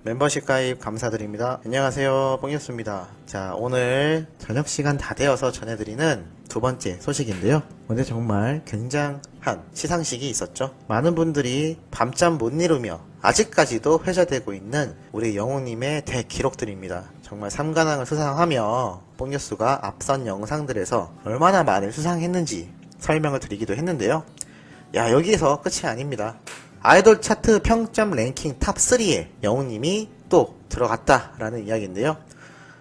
멤버십 가입 감사드립니다. 안녕하세요, 뽕뉴스입니다. 자, 오늘 저녁 시간 다 되어서 전해드리는 두 번째 소식인데요. 오늘 정말 굉장한 시상식이 있었죠. 많은 분들이 밤잠 못 이루며 아직까지도 회자되고 있는 우리 영웅님의 대기록들입니다. 정말 삼관왕을 수상하며 뽕뉴스가 앞선 영상들에서 얼마나 많이 수상했는지 설명을 드리기도 했는데요. 야, 여기에서 끝이 아닙니다. 아이돌 차트 평점 랭킹 탑3에 영웅님이 또 들어갔다라는 이야기인데요.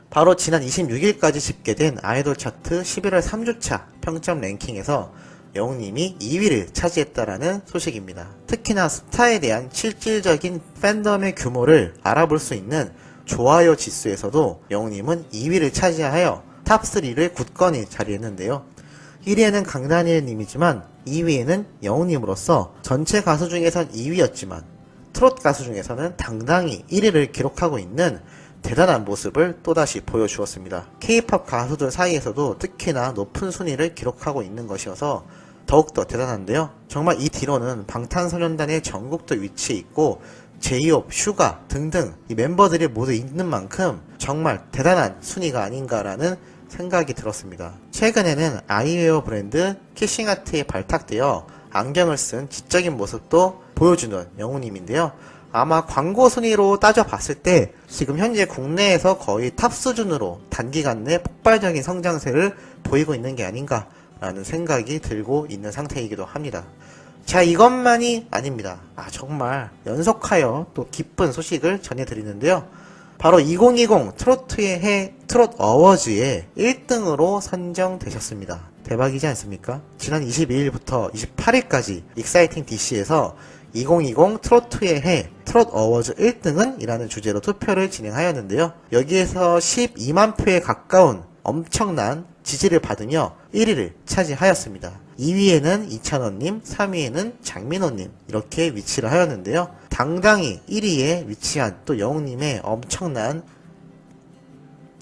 바로 지난 26일까지 집계된 아이돌 차트 11월 3주차 평점 랭킹에서 영웅님이 2위를 차지했다라는 소식입니다. 특히나 스타에 대한 실질적인 팬덤의 규모를 알아볼 수 있는 좋아요 지수에서도 영웅님은 2위를 차지하여 탑3를 굳건히 자리했는데요. 1위에는 강다니엘님이지만 2위에는 영웅님으로서 전체 가수 중에선 2위였지만 트롯 가수 중에서는 당당히 1위를 기록하고 있는 대단한 모습을 또다시 보여주었습니다. K-POP 가수들 사이에서도 특히나 높은 순위를 기록하고 있는 것이어서 더욱더 대단한데요. 정말 이 뒤로는 방탄소년단의 정국도 위치해 있고 제이홉, 슈가 등등 이 멤버들이 모두 있는 만큼 정말 대단한 순위가 아닌가라는 생각이 들었습니다. 최근에는 아이웨어 브랜드 키싱아트에 발탁되어 안경을 쓴 지적인 모습도 보여주는 영웅님인데요. 아마 광고 순위로 따져봤을 때 지금 현재 국내에서 거의 탑 수준으로 단기간 내 폭발적인 성장세를 보이고 있는 게 아닌가라는 생각이 들고 있는 상태이기도 합니다. 자, 이것만이 아닙니다. 정말 연속하여 또 기쁜 소식을 전해드리는데요. 바로 2020 트로트의 해 트롯 어워즈에 1등으로 선정되셨습니다. 대박이지 않습니까? 지난 22일부터 28일까지 익사이팅 DC에서 2020 트로트의 해 트롯 어워즈 1등은 이라는 주제로 투표를 진행하였는데요. 여기에서 12만 표에 가까운 엄청난 지지를 받으며 1위를 차지하였습니다. 2위에는 이찬원님, 3위에는 장민호님 이렇게 위치를 하였는데요. 당당히 1위에 위치한 또 영웅님의 엄청난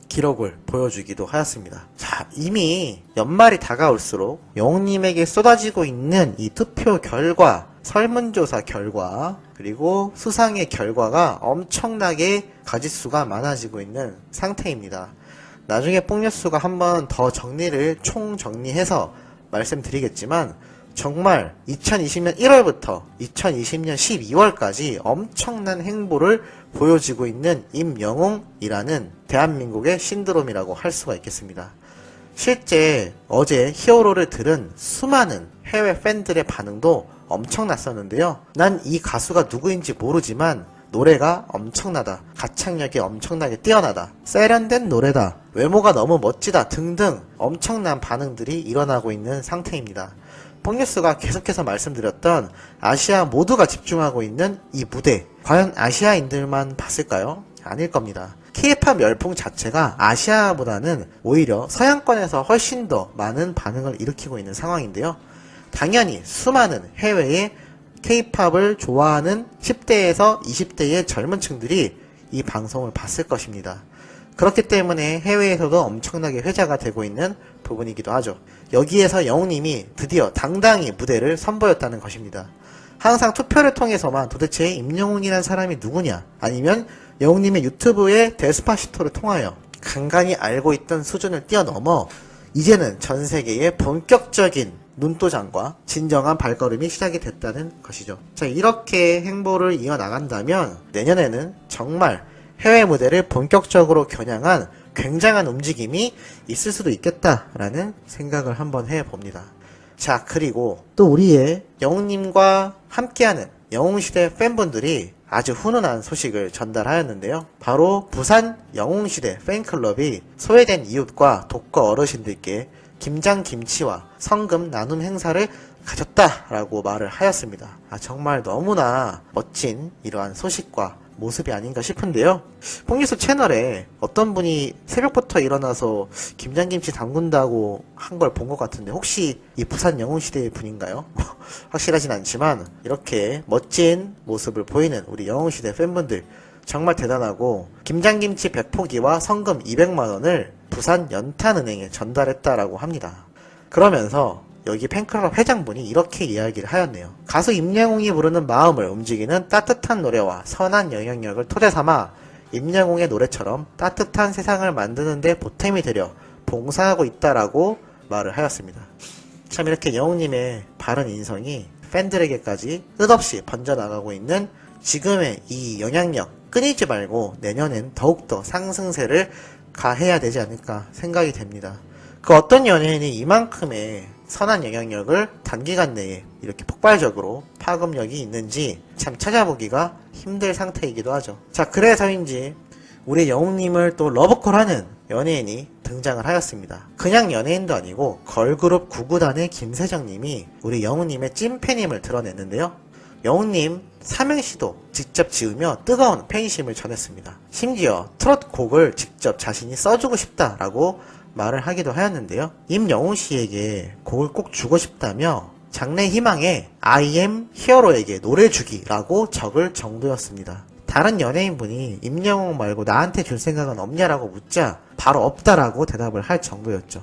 기록을 보여주기도 하였습니다. 자, 이미 연말이 다가올수록 영웅님에게 쏟아지고 있는 이 투표 결과, 설문조사 결과, 그리고 수상의 결과가 엄청나게 가짓수가 많아지고 있는 상태입니다. 나중에 뽕뉴스가 한번 더 정리를 총정리해서 말씀드리겠지만 정말 2020년 1월부터 2020년 12월까지 엄청난 행보를 보여주고 있는 임영웅이라는 대한민국의 신드롬이라고 할 수가 있겠습니다. 실제 어제 히어로를 들은 수많은 해외 팬들의 반응도 엄청났었는데요. 난 이 가수가 누구인지 모르지만 노래가 엄청나다, 가창력이 엄청나게 뛰어나다, 세련된 노래다, 외모가 너무 멋지다 등등 엄청난 반응들이 일어나고 있는 상태입니다. 뽕뉴스가 계속해서 말씀드렸던 아시아 모두가 집중하고 있는 이 무대, 과연 아시아인들만 봤을까요? 아닐 겁니다. K-POP 열풍 자체가 아시아보다는 오히려 서양권에서 훨씬 더 많은 반응을 일으키고 있는 상황인데요. 당연히 수많은 해외의 K-POP을 좋아하는 10대에서 20대의 젊은 층들이 이 방송을 봤을 것입니다. 그렇기 때문에 해외에서도 엄청나게 회자가 되고 있는 부분이기도 하죠. 여기에서 영웅님이 드디어 당당히 무대를 선보였다는 것입니다. 항상 투표를 통해서만 도대체 임영웅이라는 사람이 누구냐, 아니면 영웅님의 유튜브의 데스파시토를 통하여 간간히 알고 있던 수준을 뛰어넘어 이제는 전 세계의 본격적인 눈도장과 진정한 발걸음이 시작이 됐다는 것이죠. 자, 이렇게 행보를 이어나간다면 내년에는 정말 해외 무대를 본격적으로 겨냥한 굉장한 움직임이 있을 수도 있겠다라는 생각을 한번 해봅니다. 자, 그리고 또 우리의 영웅님과 함께하는 영웅시대 팬분들이 아주 훈훈한 소식을 전달하였는데요. 바로 부산 영웅시대 팬클럽이 소외된 이웃과 독거 어르신들께 김장김치와 성금 나눔 행사를 가졌다라고 말을 하였습니다. 정말 너무나 멋진 이러한 소식과 모습이 아닌가 싶은데요. 뽕뉴스 채널에 어떤 분이 새벽부터 일어나서 김장김치 담근다고 한 걸 본 것 같은데 혹시 이 부산 영웅시대의 분인가요? 확실하진 않지만 이렇게 멋진 모습을 보이는 우리 영웅시대 팬분들 정말 대단하고, 김장김치 100포기와 성금 200만원을 부산 연탄은행에 전달했다라고 합니다. 그러면서 여기 팬클럽 회장분이 이렇게 이야기를 하였네요. 가수 임영웅이 부르는 마음을 움직이는 따뜻한 노래와 선한 영향력을 토대 삼아 임영웅의 노래처럼 따뜻한 세상을 만드는 데 보탬이 되려 봉사하고 있다라고 말을 하였습니다. 참 이렇게 영웅님의 바른 인성이 팬들에게까지 끝없이 번져나가고 있는 지금의 이 영향력 끊이지 말고 내년엔 더욱더 상승세를 가해야 되지 않을까 생각이 됩니다. 그 어떤 연예인이 이만큼의 선한 영향력을 단기간 내에 이렇게 폭발적으로 파급력이 있는지 참 찾아보기가 힘들 상태이기도 하죠. 자, 그래서인지 우리 영웅님을 또 러브콜하는 연예인이 등장을 하였습니다. 그냥 연예인도 아니고 걸그룹 구구단의 김세정님이 우리 영웅님의 찐팬임을 드러냈는데요. 영웅님 삼행시도 직접 지으며 뜨거운 팬심을 전했습니다. 심지어 트롯 곡을 직접 자신이 써주고 싶다라고 말을 하기도 하였는데요. 임영웅 씨에게 곡을 꼭 주고 싶다며 장래 희망에 I am 히어로에게 노래 주기라고 적을 정도였습니다. 다른 연예인분이 임영웅 말고 나한테 줄 생각은 없냐라고 묻자 바로 없다라고 대답을 할 정도였죠.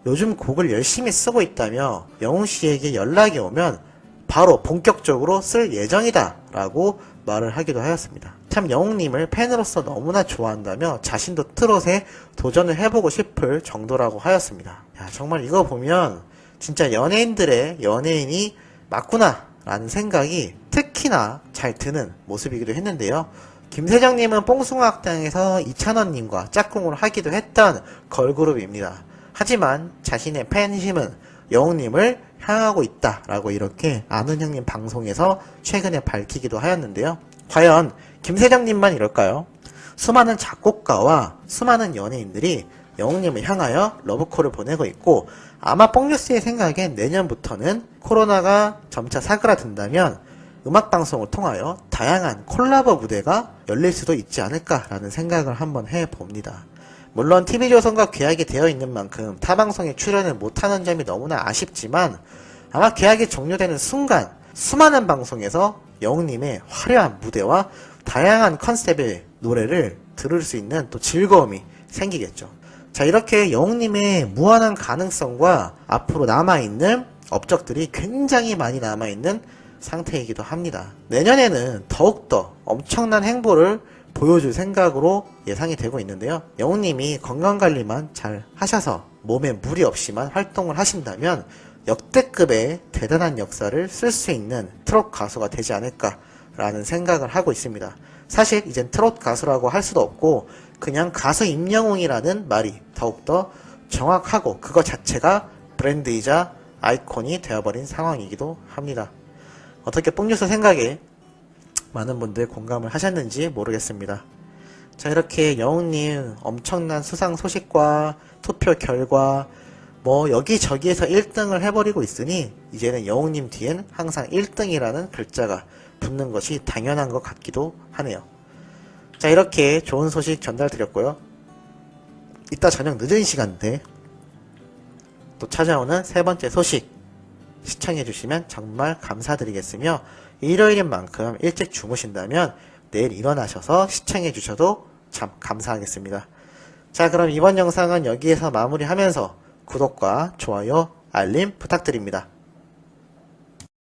요즘 곡을 열심히 쓰고 있다며 영웅 씨에게 연락이 오면 바로 본격적으로 쓸 예정이다 라고 말을 하기도 하였습니다. 참 영웅님을 팬으로서 너무나 좋아한다며 자신도 트롯에 도전을 해보고 싶을 정도라고 하였습니다. 야, 정말 이거 보면 진짜 연예인들의 연예인이 맞구나 라는 생각이 특히나 잘 드는 모습이기도 했는데요. 김세정님은 뽕숭아학당에서 이찬원님과 짝꿍을 하기도 했던 걸그룹입니다. 하지만 자신의 팬심은 영웅님을 향하고 있다라고 이렇게 아는 형님 방송에서 최근에 밝히기도 하였는데요. 과연 김세정님만 이럴까요? 수많은 작곡가와 수많은 연예인들이 영웅님을 향하여 러브콜을 보내고 있고 아마 뽕뉴스의 생각엔 내년부터는 코로나가 점차 사그라든다면 음악방송을 통하여 다양한 콜라보 무대가 열릴 수도 있지 않을까라는 생각을 한번 해봅니다. 물론 TV조선과 계약이 되어 있는 만큼 타방송에 출연을 못하는 점이 너무나 아쉽지만 아마 계약이 종료되는 순간 수많은 방송에서 영웅님의 화려한 무대와 다양한 컨셉의 노래를 들을 수 있는 또 즐거움이 생기겠죠. 자, 이렇게 영웅님의 무한한 가능성과 앞으로 남아있는 업적들이 굉장히 많이 남아있는 상태이기도 합니다. 내년에는 더욱더 엄청난 행보를 보여줄 생각으로 예상이 되고 있는데요. 영웅님이 건강관리만 잘 하셔서 몸에 무리 없이만 활동을 하신다면 역대급의 대단한 역사를 쓸 수 있는 트롯 가수가 되지 않을까라는 생각을 하고 있습니다. 사실 이젠 트롯 가수라고 할 수도 없고 그냥 가수 임영웅이라는 말이 더욱더 정확하고 그거 자체가 브랜드이자 아이콘이 되어버린 상황이기도 합니다. 어떻게 뽕뉴스 생각에 많은 분들 공감을 하셨는지 모르겠습니다. 자, 이렇게 영웅님 엄청난 수상 소식과 투표 결과 뭐 여기저기에서 1등을 해버리고 있으니 이제는 영웅님 뒤엔 항상 1등이라는 글자가 붙는 것이 당연한 것 같기도 하네요. 자, 이렇게 좋은 소식 전달드렸고요. 이따 저녁 늦은 시간대 또 찾아오는 세 번째 소식 시청해주시면 정말 감사드리겠으며 일요일인 만큼 일찍 주무신다면 내일 일어나셔서 시청해주셔도 참 감사하겠습니다. 자, 그럼 이번 영상은 여기에서 마무리하면서 구독과 좋아요, 알림 부탁드립니다.